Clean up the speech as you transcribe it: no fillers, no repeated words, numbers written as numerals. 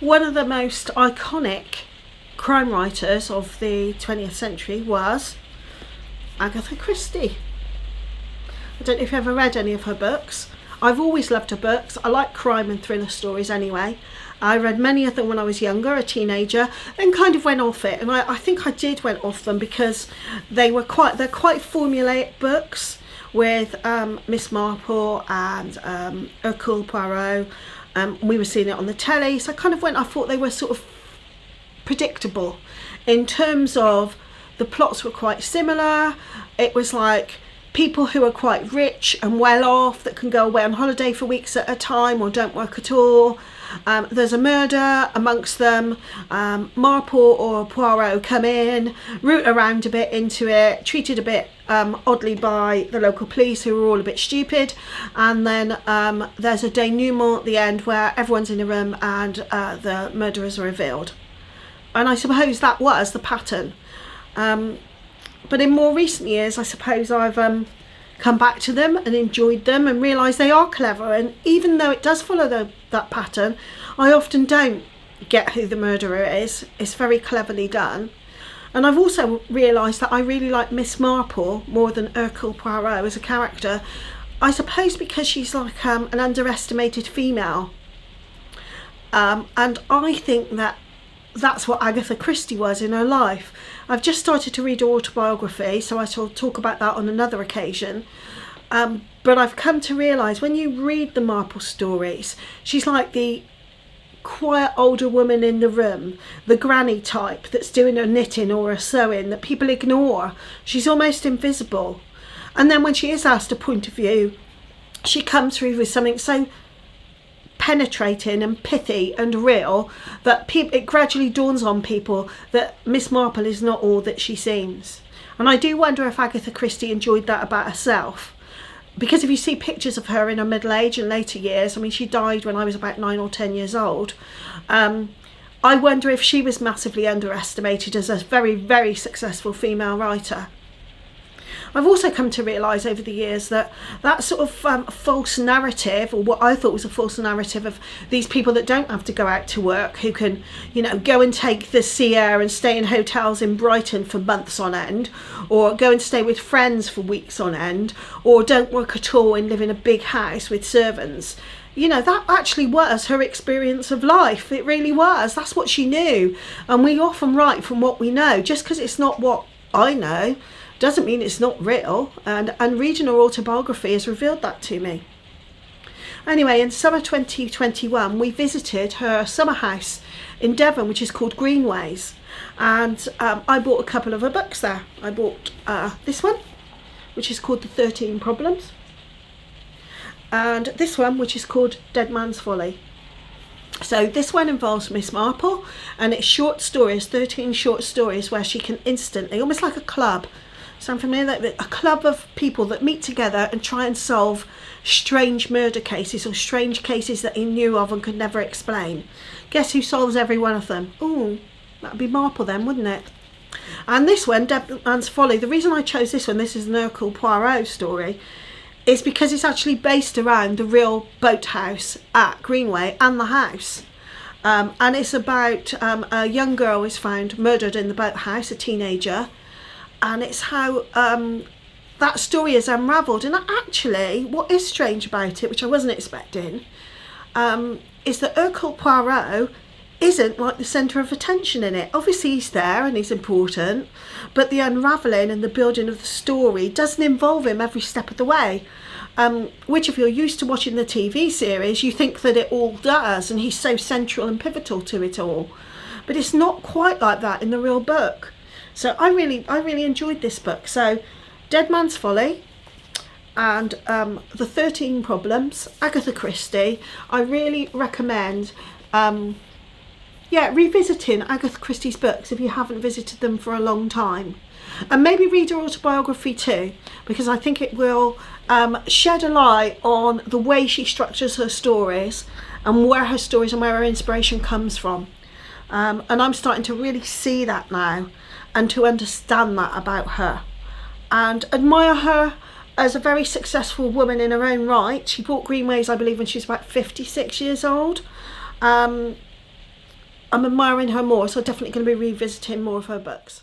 one of the most iconic crime writers of the 20th century was Agatha Christie. I don't know if you've ever read any of her books. I've always loved her books. I like crime and thriller stories anyway. I read many of them when I was younger, a teenager, and kind of went off it. And I think I did went off them because they're quite formulaic books with Miss Marple and Hercules Poirot. We were seeing it on the telly, so I thought they were sort of predictable in terms of the plots were quite similar. It was like people who are quite rich and well off that can go away on holiday for weeks at a time or don't work at all. There's a murder amongst them. Marple or Poirot come in, root around a bit into it, treated a bit oddly by the local police who were all a bit stupid, and then there's a denouement at the end where everyone's in a room and the murderers are revealed. And I suppose that was the pattern. But in more recent years, I suppose I've come back to them and enjoyed them and realised they are clever. And even though it does follow that pattern, I often don't get who the murderer is. It's very cleverly done. And I've also realised that I really like Miss Marple more than Hercule Poirot as a character. I suppose because she's like an underestimated female. And I think that's what Agatha Christie was in her life. I've just started to read her autobiography, so I shall talk about that on another occasion. But I've come to realise when you read the Marple stories, she's like the quiet older woman in the room, the granny type that's doing her knitting or her sewing that people ignore. She's almost invisible. And then when she is asked a point of view, she comes through with something so penetrating and pithy and real that it gradually dawns on people that Miss Marple is not all that she seems. And I do wonder if Agatha Christie enjoyed that about herself, because if you see pictures of her in her middle age and later years, I mean, she died when I was about 9 or 10 years old. I wonder if she was massively underestimated as a very, very successful female writer. I've also come to realise over the years that sort of false narrative, or what I thought was a false narrative of these people that don't have to go out to work, who can, go and take the sea air and stay in hotels in Brighton for months on end, or go and stay with friends for weeks on end, or don't work at all and live in a big house with servants. That actually was her experience of life. It really was. That's what she knew. And we often write from what we know. Just because it's not what I know doesn't mean it's not real, and reading her autobiography has revealed that to me. Anyway, in summer 2021, we visited her summer house in Devon, which is called Greenways, and I bought a couple of her books there. I bought this one, which is called The 13 Problems, and this one, which is called Dead Man's Folly. So this one involves Miss Marple, and it's short stories, 13 short stories where she can instantly, almost like a club, sound familiar? Like a club of people that meet together and try and solve strange murder cases or strange cases that he knew of and could never explain. Guess who solves every one of them? Ooh, that'd be Marple then, wouldn't it? And this one, Dead Man's Folly, the reason I chose this one, this is an Hercule Poirot story, is because it's actually based around the real boathouse at Greenway and the house. And it's about a young girl is found murdered in the boathouse, a teenager, and it's how that story is unravelled. And actually, what is strange about it, which I wasn't expecting, is that Hercule Poirot isn't like the centre of attention in it. Obviously he's there and he's important, but the unravelling and the building of the story doesn't involve him every step of the way. Which if you're used to watching the TV series, you think that it all does, and he's so central and pivotal to it all. But it's not quite like that in the real book. So I really enjoyed this book. So Dead Man's Folly and The 13 Problems, Agatha Christie. I really recommend revisiting Agatha Christie's books if you haven't visited them for a long time. And maybe read her autobiography too, because I think it will shed a light on the way she structures her stories and where her stories and where her inspiration comes from. And I'm starting to really see that now and to understand that about her and admire her as a very successful woman in her own right. She bought Greenways, I believe, when she was about 56 years old. I'm admiring her more, so I'm definitely going to be revisiting more of her books.